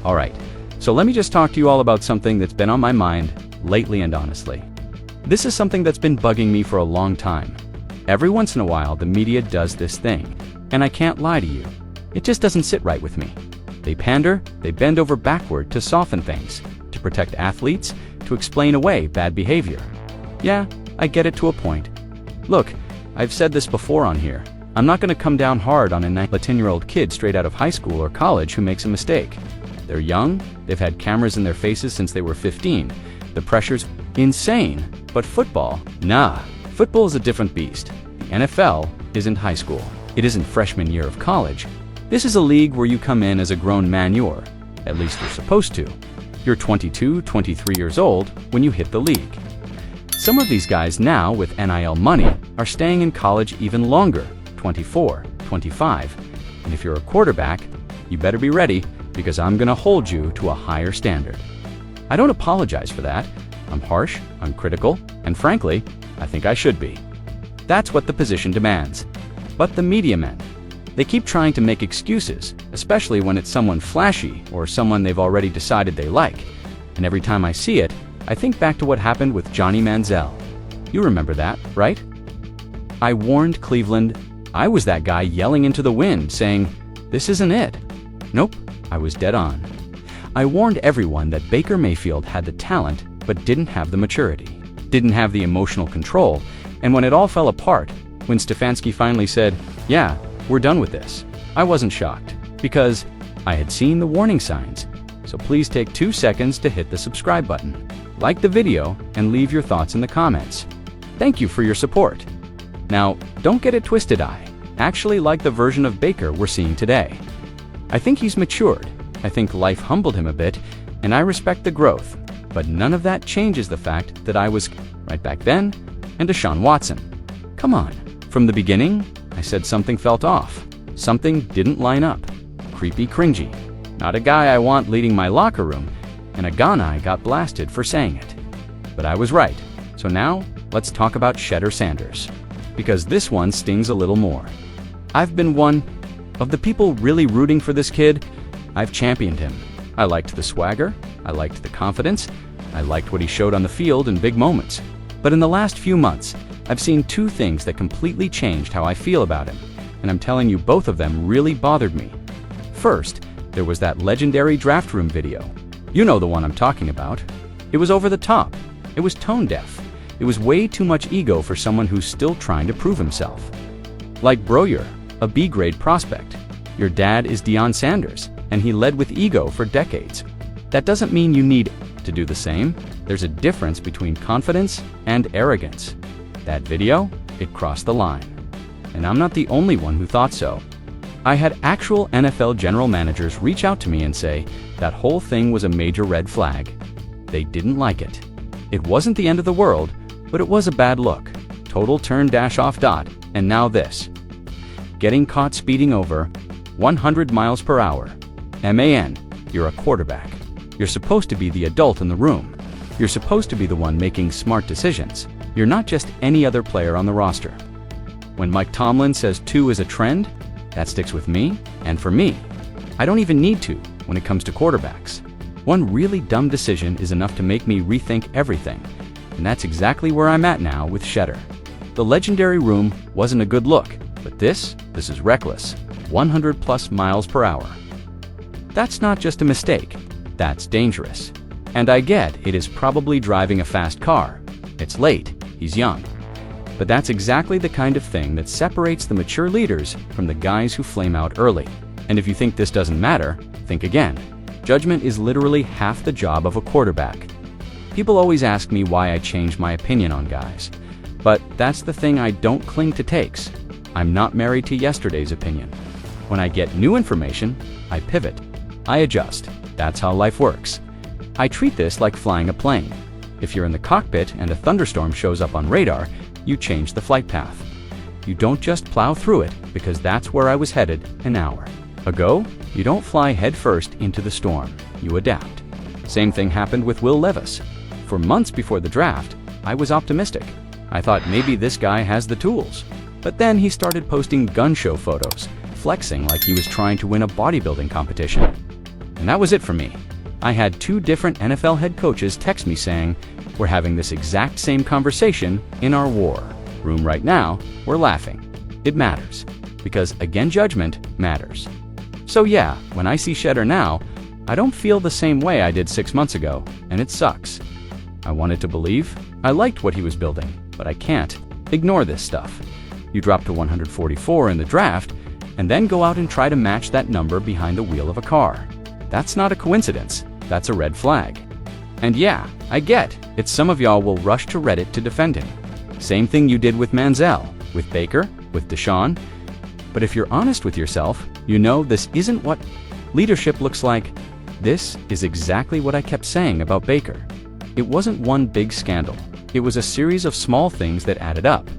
Alright, so let me just talk to you all about something that's been on my mind lately and honestly. This is something that's been bugging me for a long time. Every once in a while, the media does this thing, and I can't lie to you. It just doesn't sit right with me. They pander, they bend over backward to soften things, to protect athletes, to explain away bad behavior. Yeah, I get it to a point. Look, I've said this before on here. I'm not going to come down hard on a 19-year-old kid straight out of high school or college who makes a mistake. They're young, they've had cameras in their faces since they were 15. The pressure's insane, but football? Nah, football is a different beast. The NFL isn't high school. It isn't freshman year of college. This is a league where you come in as a grown man. At least you're supposed to. You're 22, 23 years old when you hit the league. Some of these guys now with NIL money are staying in college even longer, 24, 25. And if you're a quarterback, you better be ready because I'm gonna hold you to a higher standard. I don't apologize for that. I'm harsh, I'm critical, and frankly, I think I should be. That's what the position demands. But the media men, they keep trying to make excuses, especially when it's someone flashy or someone they've already decided they like. And every time I see it, I think back to what happened with Johnny Manziel. You remember that, right? I warned Cleveland. I was that guy yelling into the wind saying, "This isn't it." Nope, I was dead on. I warned everyone that Baker Mayfield had the talent but didn't have the maturity, didn't have the emotional control, and when it all fell apart, when Stefanski finally said, "Yeah, we're done with this," I wasn't shocked, because I had seen the warning signs. So please take 2 seconds to hit the subscribe button, like the video, and leave your thoughts in the comments. Thank you for your support. Now, don't get it twisted, I actually like the version of Baker we're seeing today. I think he's matured, I think life humbled him a bit, and I respect the growth, but none of that changes the fact that I was right back then, and Deshaun Watson. Come on, from the beginning, I said something felt off, something didn't line up, creepy, cringy, not a guy I want leading my locker room, and a guy got blasted for saying it. But I was right, so now let's talk about Shedeur Sanders, because this one stings a little more. I've been one of the people really rooting for this kid. I've championed him. I liked the swagger, I liked the confidence, I liked what he showed on the field in big moments. But in the last few months, I've seen 2 things that completely changed how I feel about him, and I'm telling you both of them really bothered me. First, there was that legendary draft room video. You know the one I'm talking about. It was over the top. It was tone deaf. It was way too much ego for someone who's still trying to prove himself. Like, bro, you're a B-grade prospect. Your dad is Deion Sanders, and he led with ego for decades. That doesn't mean you need to do the same. There's a difference between confidence and arrogance. That video, it crossed the line. And I'm not the only one who thought so. I had actual NFL general managers reach out to me and say that whole thing was a major red flag. They didn't like it. It wasn't the end of the world, but it was a bad look. Total turn dash off dot, and now this. Getting caught speeding over 100 miles per hour. Man, you're a quarterback. You're supposed to be the adult in the room. You're supposed to be the one making smart decisions. You're not just any other player on the roster. When Mike Tomlin says 2 is a trend, that sticks with me, and for me. I don't even need to when it comes to quarterbacks. One really dumb decision is enough to make me rethink everything, and that's exactly where I'm at now with Shedeur. The legendary room wasn't a good look, but this is reckless, 100+ miles per hour. That's not just a mistake, that's dangerous. And I get it is probably driving a fast car. It's late, he's young. But that's exactly the kind of thing that separates the mature leaders from the guys who flame out early. And if you think this doesn't matter, think again. Judgment is literally half the job of a quarterback. People always ask me why I change my opinion on guys. But that's the thing, I don't cling to takes. I'm not married to yesterday's opinion. When I get new information, I pivot. I adjust. That's how life works. I treat this like flying a plane. If you're in the cockpit and a thunderstorm shows up on radar, you change the flight path. You don't just plow through it, because that's where I was headed an hour ago. You don't fly headfirst into the storm. You adapt. Same thing happened with Will Levis. For months before the draft, I was optimistic. I thought maybe this guy has the tools. But then he started posting gun show photos, flexing like he was trying to win a bodybuilding competition. And that was it for me. I had 2 different NFL head coaches text me saying, "We're having this exact same conversation in our war room right now. We're laughing." It matters, because again, judgment matters. So yeah, when I see Shedeur now, I don't feel the same way I did 6 months ago, and it sucks. I wanted to believe. I liked what he was building, but I can't ignore this stuff. You drop to 144 in the draft, and then go out and try to match that number behind the wheel of a car. That's not a coincidence. That's a red flag. And yeah, I get it. Some of y'all will rush to Reddit to defend him. Same thing you did with Manziel, with Baker, with Deshaun. But if you're honest with yourself, you know this isn't what leadership looks like. This is exactly what I kept saying about Baker. It wasn't one big scandal. It was a series of small things that added up.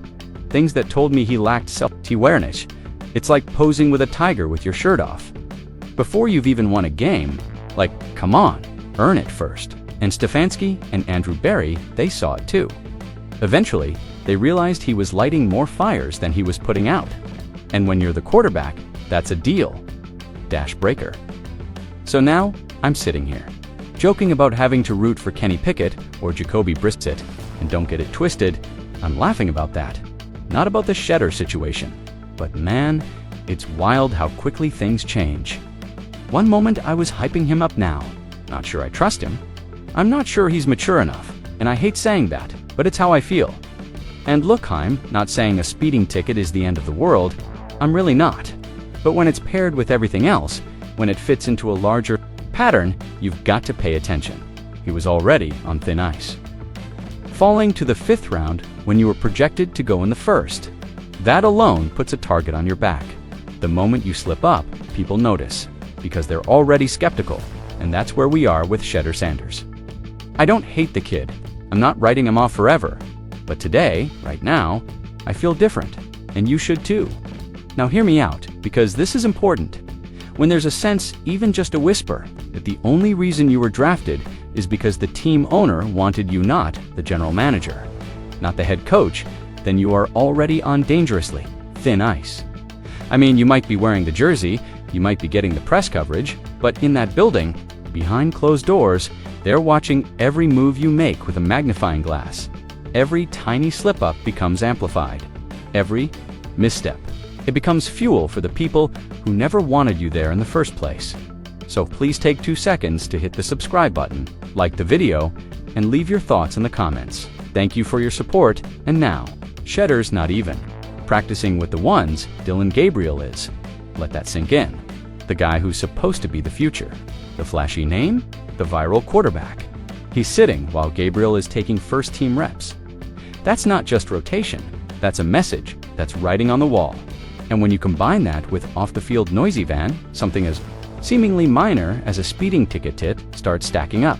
Things that told me he lacked self-awareness. It's like posing with a tiger with your shirt off. Before you've even won a game, like, come on, earn it first. And Stefanski and Andrew Berry, they saw it too. Eventually, they realized he was lighting more fires than he was putting out. And when you're the quarterback, that's a deal. Breaker. So now, I'm sitting here, joking about having to root for Kenny Pickett or Jacoby Brissett, and don't get it twisted, I'm laughing about that. Not about the Shedeur situation. But man, it's wild how quickly things change. One moment I was hyping him up now. Not sure I trust him. I'm not sure he's mature enough, and I hate saying that, but it's how I feel. And look, I'm not saying a speeding ticket is the end of the world. I'm really not. But when it's paired with everything else, when it fits into a larger pattern, you've got to pay attention. He was already on thin ice. Falling to the 5th round when you were projected to go in the 1st. That alone puts a target on your back. The moment you slip up, people notice, because they're already skeptical, and that's where we are with Shedeur Sanders. I don't hate the kid. I'm not writing him off forever. But today, right now, I feel different, and you should too. Now hear me out, because this is important. When there's a sense, even just a whisper, that the only reason you were drafted is because the team owner wanted you, not the general manager, not the head coach, then you are already on dangerously thin ice. I mean, you might be wearing the jersey, you might be getting the press coverage, but in that building, behind closed doors, they're watching every move you make with a magnifying glass. Every tiny slip-up becomes amplified. Every misstep. It becomes fuel for the people who never wanted you there in the first place. So please take 2 seconds to hit the subscribe button, like the video, and leave your thoughts in the comments. Thank you for your support, and now, Shedeur's not even practicing with the ones Dillon Gabriel is. Let that sink in. The guy who's supposed to be the future. The flashy name? The viral quarterback. He's sitting while Gabriel is taking first-team reps. That's not just rotation. That's a message that's writing on the wall. And when you combine that with off-the-field noisy van, something as seemingly minor as a speeding ticket starts stacking up.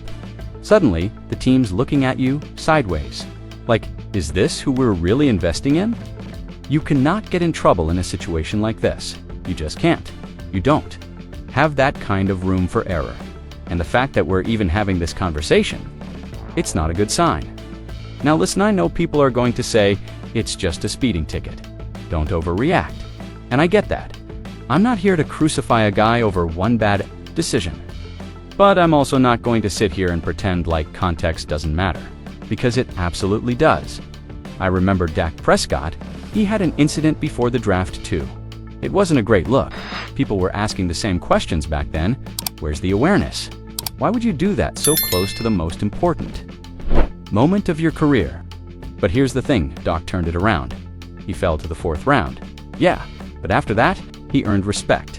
Suddenly, the team's looking at you sideways. Like, is this who we're really investing in? You cannot get in trouble in a situation like this. You just can't. You don't have that kind of room for error. And the fact that we're even having this conversation, it's not a good sign. Now listen, I know people are going to say, it's just a speeding ticket. Don't overreact. And I get that. I'm not here to crucify a guy over one bad decision. But I'm also not going to sit here and pretend like context doesn't matter, because it absolutely does. I remember Dak Prescott, he had an incident before the draft too. It wasn't a great look. People were asking the same questions back then. Where's the awareness? Why would you do that so close to the most important moment of your career? But here's the thing, Doc turned it around. He fell to the 4th round. Yeah, but after that, he earned respect.